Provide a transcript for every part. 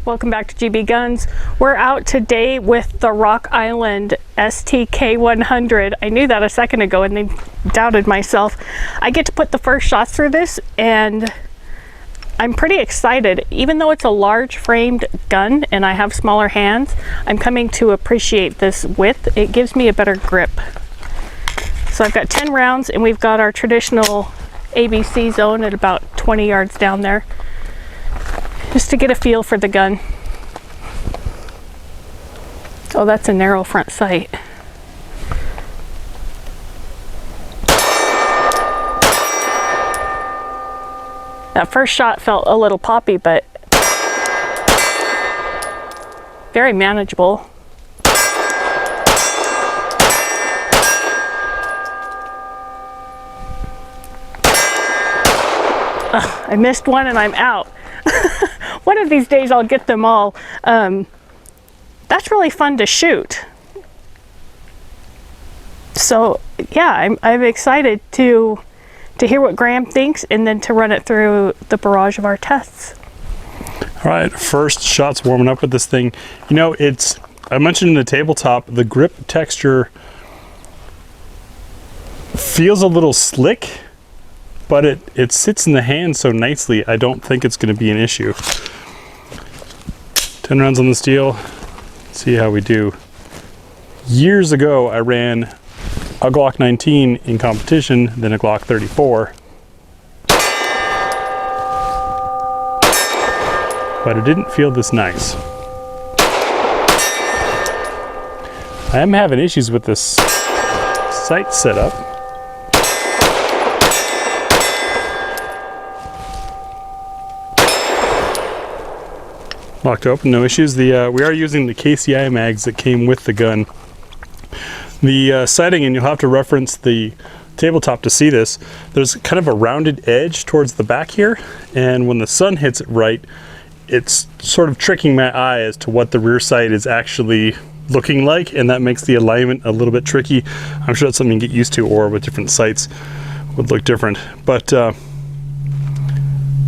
Welcome back to GBGuns. We're out today with the Rock Island STK 100. I knew that a second ago and then doubted myself. I get to put the first shots through this and I'm pretty excited. Even though it's a large framed gun and I have smaller hands, I'm coming to appreciate this width. It gives me a better grip. So I've got 10 rounds and we've got our traditional ABC zone at about 20 yards down there, just to get a feel for the gun. Oh, that's a narrow front sight. That first shot felt a little poppy, but very manageable. I missed one and I'm out. One of these days I'll get them all. That's really fun to shoot. So yeah, I'm excited to hear what Graham thinks and then to run it through the barrage of our tests. All right, first shot's warming up with this thing. You know, I mentioned in the tabletop, the grip texture feels a little slick, but it sits in the hand so nicely, I don't think it's going to be an issue. 10 rounds on the steel. Let's see how we do. Years ago, I ran a Glock 19 in competition, then a Glock 34. But it didn't feel this nice. I am having issues with this sight setup. Locked open, no issues. We are using the KCI mags that came with the gun. The sighting, and you'll have to reference the tabletop to see this, there's kind of a rounded edge towards the back here, and when the sun hits it right, it's sort of tricking my eye as to what the rear sight is actually looking like, and that makes the alignment a little bit tricky. I'm sure that's something you get used to, or with different sights would look different. But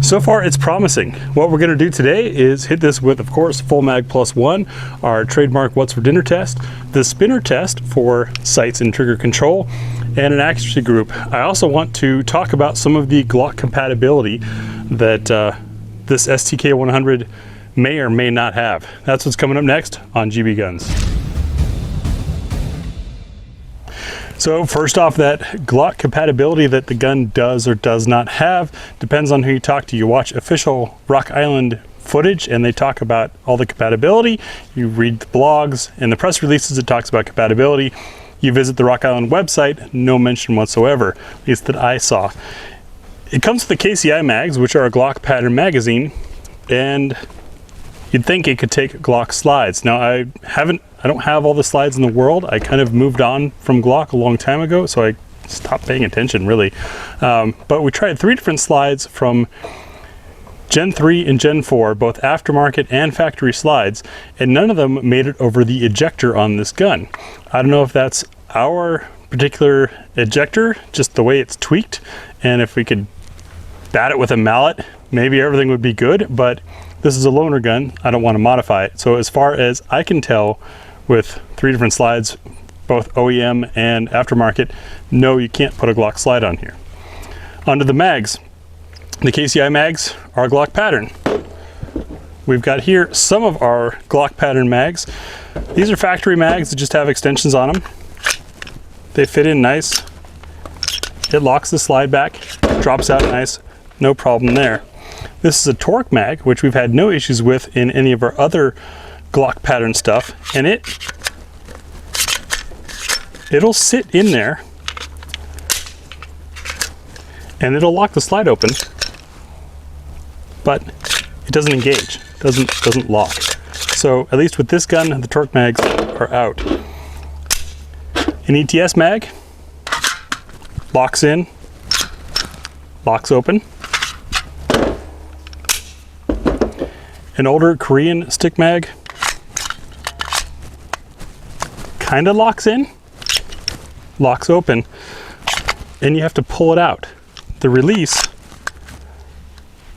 so far it's promising. What we're going to do today is hit this with, of course, full mag +1, our trademark What's for Dinner test, the spinner test for sights and trigger control, and an accuracy group. I also want to talk about some of the Glock compatibility that this STK 100 may or may not have. That's what's coming up next on GBGuns. So first off, that Glock compatibility that the gun does or does not have depends on who you talk to. You watch official Rock Island footage and they talk about all the compatibility. You read the blogs and the press releases that talks about compatibility. You visit the Rock Island website, no mention whatsoever, at least that I saw. It comes with the KCI mags, which are a Glock pattern magazine, and you'd think it could take Glock slides. Now I don't have all the slides in the world. I kind of moved on from Glock a long time ago, so I stopped paying attention really. But we tried 3 different slides from Gen 3 and Gen 4, both aftermarket and factory slides, and none of them made it over the ejector on this gun. I don't know if that's our particular ejector, just the way it's tweaked, and if we could bat it with a mallet, maybe everything would be good, but this is a loaner gun. I don't want to modify it. So as far as I can tell, with 3 different slides, both OEM and aftermarket, no, you can't put a Glock slide on here. Onto the mags. The KCI mags are Glock pattern. We've got here some of our Glock pattern mags. These are factory mags that just have extensions on them. They fit in nice. It locks the slide back, drops out nice, no problem there. This is a torque mag, which we've had no issues with in any of our other Glock pattern stuff, and it'll sit in there and it'll lock the slide open, but it doesn't engage, doesn't lock. So at least with this gun, the torque mags are out. An ETS mag locks in, locks open. An older Korean stick mag kind of locks in, locks open, and you have to pull it out. The release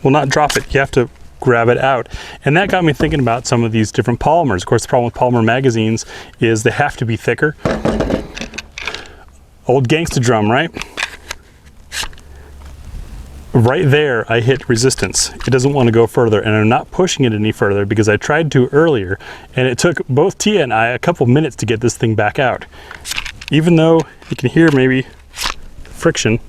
will not drop it. You have to grab it out. And that got me thinking about some of these different polymers. Of course, the problem with polymer magazines is they have to be thicker. Old gangsta drum, right? Right there, I hit resistance. It doesn't want to go further, and I'm not pushing it any further because I tried to earlier, and it took both Tia and I a couple minutes to get this thing back out. Even though you can hear maybe friction.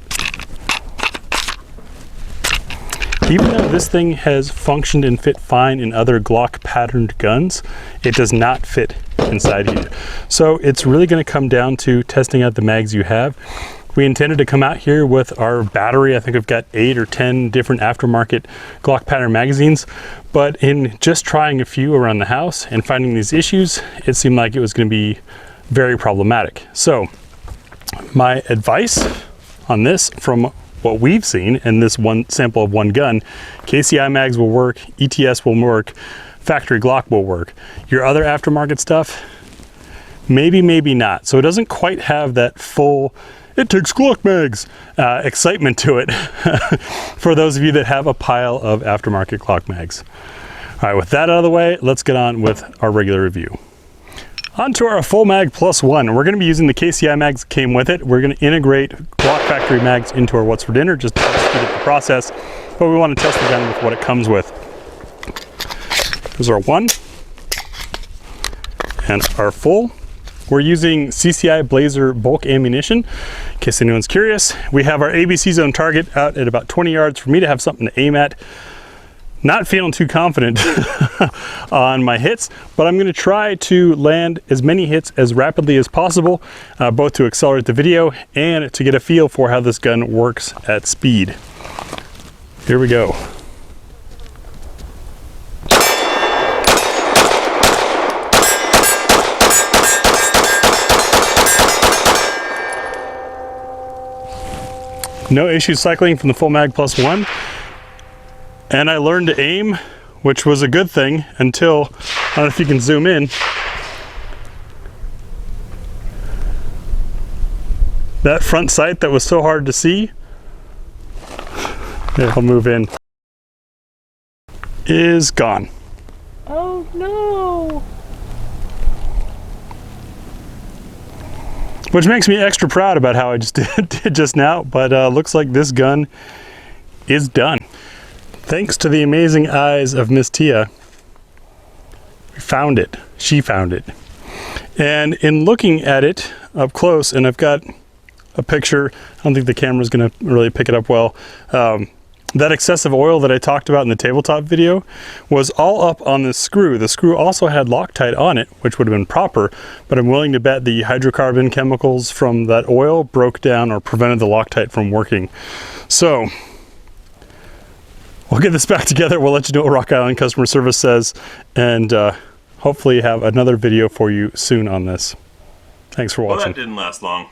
Even though this thing has functioned and fit fine in other Glock patterned guns, it does not fit inside here. So it's really going to come down to testing out the mags you have. We intended to come out here with our battery. I think we've got 8 or 10 different aftermarket Glock pattern magazines, but in just trying a few around the house and finding these issues, it seemed like it was going to be very problematic. So my advice on this, from what we've seen in this one sample of one gun, KCI mags will work, ETS will work, factory Glock will work. Your other aftermarket stuff, maybe, maybe not. So it doesn't quite have that full, it takes Glock mags excitement to it for those of you that have a pile of aftermarket Glock mags. All right, with that out of the way, let's get on with our regular review. On to our full mag plus one. We're going to be using the KCI mags that came with it. We're going to integrate Glock factory mags into our What's for Dinner just to speed up the process, but we want to test the gun with what it comes with. Here's our one and our full. We're using CCI Blazer bulk ammunition. In case anyone's curious, we have our ABC zone target out at about 20 yards for me to have something to aim at. Not feeling too confident on my hits, but I'm going to try to land as many hits as rapidly as possible, both to accelerate the video and to get a feel for how this gun works at speed. Here we go. No issues cycling from the full mag plus one. And I learned to aim, which was a good thing until, I don't know if you can zoom in. That front sight that was so hard to see, here, I'll move in, is gone. Oh no! Which makes me extra proud about how I just did just now, but looks like this gun is done. Thanks to the amazing eyes of Miss Tia, we found it. She found it. And in looking at it up close, and I've got a picture, I don't think the camera's gonna really pick it up well, that excessive oil that I talked about in the tabletop video was all up on this screw. The screw also had Loctite on it, which would have been proper, but I'm willing to bet the hydrocarbon chemicals from that oil broke down or prevented the Loctite from working. So, we'll get this back together. We'll let you know what Rock Island customer service says, and hopefully have another video for you soon on this. Thanks for watching. Well, that didn't last long.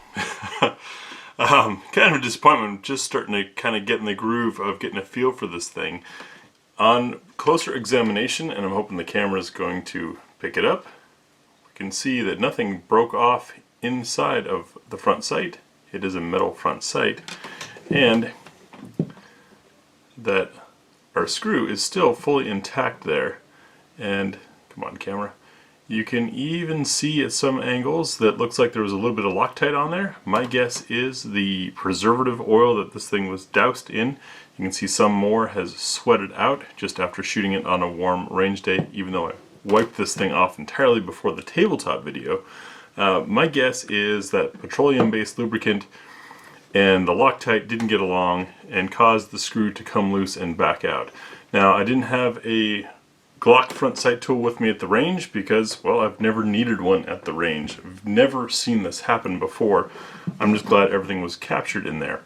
Kind of a disappointment. Just starting to kind of get in the groove of getting a feel for this thing. On closer examination, and I'm hoping the camera is going to pick it up, we can see that nothing broke off inside of the front sight. It is a metal front sight, and that our screw is still fully intact there. And come on, camera. You can even see at some angles that looks like there was a little bit of Loctite on there. My guess is the preservative oil that this thing was doused in. You can see some more has sweated out just after shooting it on a warm range day, even though I wiped this thing off entirely before the tabletop video. My guess is that petroleum-based lubricant and the Loctite didn't get along and caused the screw to come loose and back out. Now, I didn't have a Glock front sight tool with me at the range because, well, I've never needed one at the range. I've never seen this happen before. I'm just glad everything was captured in there.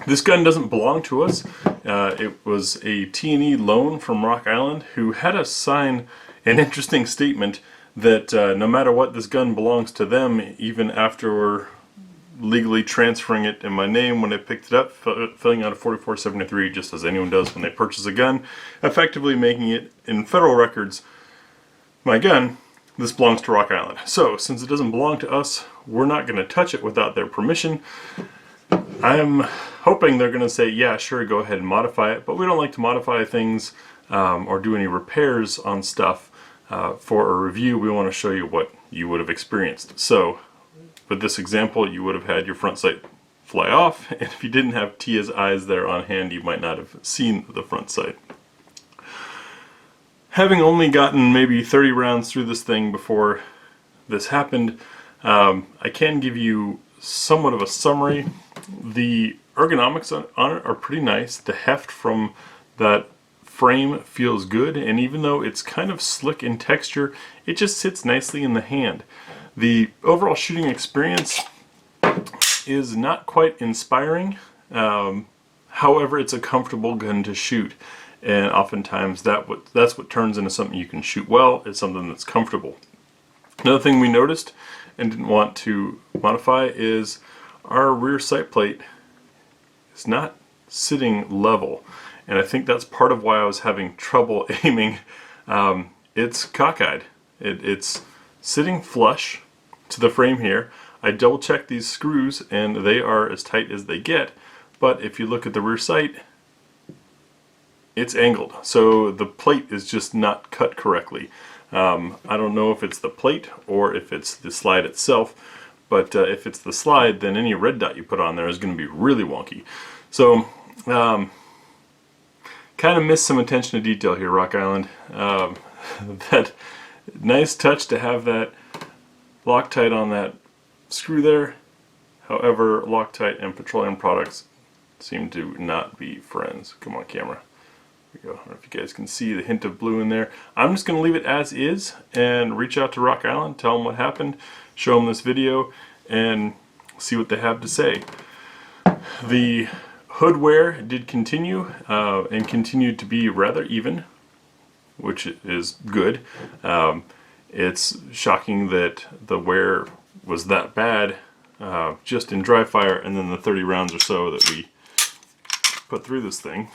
This gun doesn't belong to us. It was a T&E loan from Rock Island, who had us sign an interesting statement that no matter what, this gun belongs to them, even after we're legally transferring it in my name when I picked it up, filling out a 4473 just as anyone does when they purchase a gun, effectively making it in federal records my gun. This belongs to Rock Island. So since it doesn't belong to us, we're not going to touch it without their permission. I'm hoping they're going to say, yeah, sure, go ahead and modify it, but we don't like to modify things or do any repairs on stuff for a review, we want to show you what you would have experienced. So with this example, you would have had your front sight fly off, and if you didn't have Tia's eyes there on hand, you might not have seen the front sight. Having only gotten maybe 30 rounds through this thing before this happened, I can give you somewhat of a summary. The ergonomics on it are pretty nice. The heft from that frame feels good, and even though it's kind of slick in texture, it just sits nicely in the hand. The overall shooting experience is not quite inspiring. However, it's a comfortable gun to shoot, and oftentimes that's what turns into something you can shoot well. It's something that's comfortable. Another thing we noticed and didn't want to modify is our rear sight plate is not sitting level, and I think that's part of why I was having trouble aiming. It's cockeyed. It's sitting flush to the frame here. I double checked these screws and they are as tight as they get, but if you look at the rear sight, it's angled, so the plate is just not cut correctly. I don't know if it's the plate or if it's the slide itself, but if it's the slide, then any red dot you put on there is going to be really wonky. So kind of missed some attention to detail here, Rock Island. That nice touch to have that Loctite on that screw there. However, Loctite and petroleum products seem to not be friends. Come on, camera. There we go. I don't know if you guys can see the hint of blue in there. I'm just going to leave it as is and reach out to Rock Island, tell them what happened, show them this video, and see what they have to say. The hood wear did continue and continued to be rather even, which is good. It's shocking that the wear was that bad just in dry fire, and then the 30 rounds or so that we put through this thing.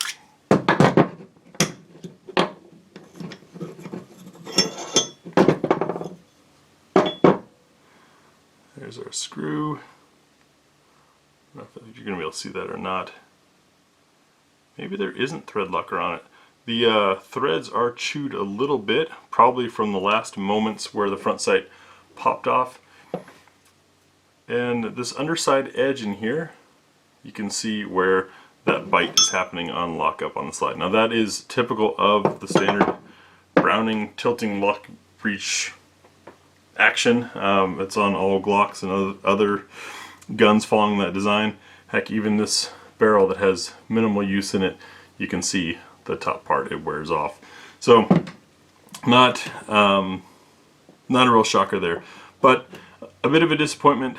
There's our screw. I don't know if you're going to be able to see that or not. Maybe there isn't thread locker on it. The threads are chewed a little bit, probably from the last moments where the front sight popped off. And this underside edge in here, you can see where that bite is happening on lockup on the slide. Now that is typical of the standard Browning tilting lock breech action. It's on all Glocks and other guns following that design. Heck, even this barrel that has minimal use in it, you can see the top part, it wears off. So not a real shocker there, but a bit of a disappointment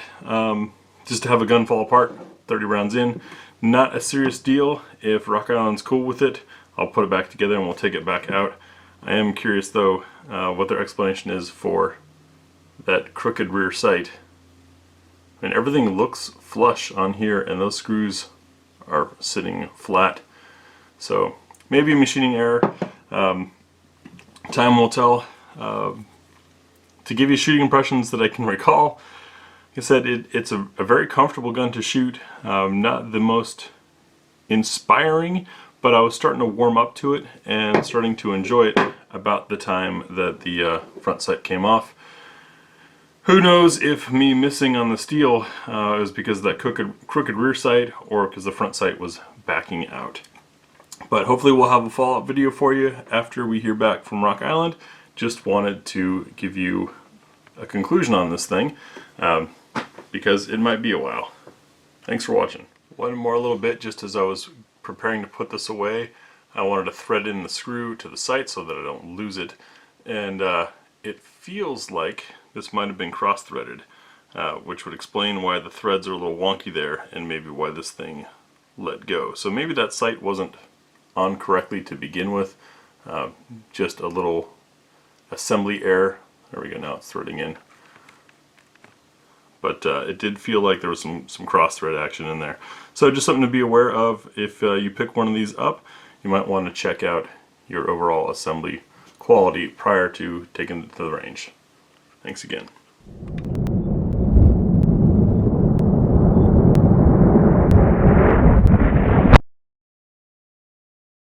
just to have a gun fall apart 30 rounds in. Not a serious deal. If Rock Island's cool with it, I'll put it back together and we'll take it back out. I am curious though what their explanation is for that crooked rear sight. I mean, everything looks flush on here and those screws are sitting flat. So maybe a machining error. Time will tell. To give you shooting impressions that I can recall, like I said, it's a very comfortable gun to shoot. Not the most inspiring, but I was starting to warm up to it and starting to enjoy it about the time that the front sight came off. Who knows if me missing on the steel is because of that crooked rear sight or because the front sight was backing out. But hopefully we'll have a follow-up video for you after we hear back from Rock Island. Just wanted to give you a conclusion on this thing because it might be a while. Thanks for watching. One more little bit, just as I was preparing to put this away, I wanted to thread in the screw to the sight so that I don't lose it. And it feels like this might have been cross-threaded, which would explain why the threads are a little wonky there and maybe why this thing let go. So maybe that sight wasn't on correctly to begin with, just a little assembly error. There we go, now it's threading in. But it did feel like there was some cross-thread action in there. So just something to be aware of. If you pick one of these up, you might want to check out your overall assembly quality prior to taking it to the range. Thanks again.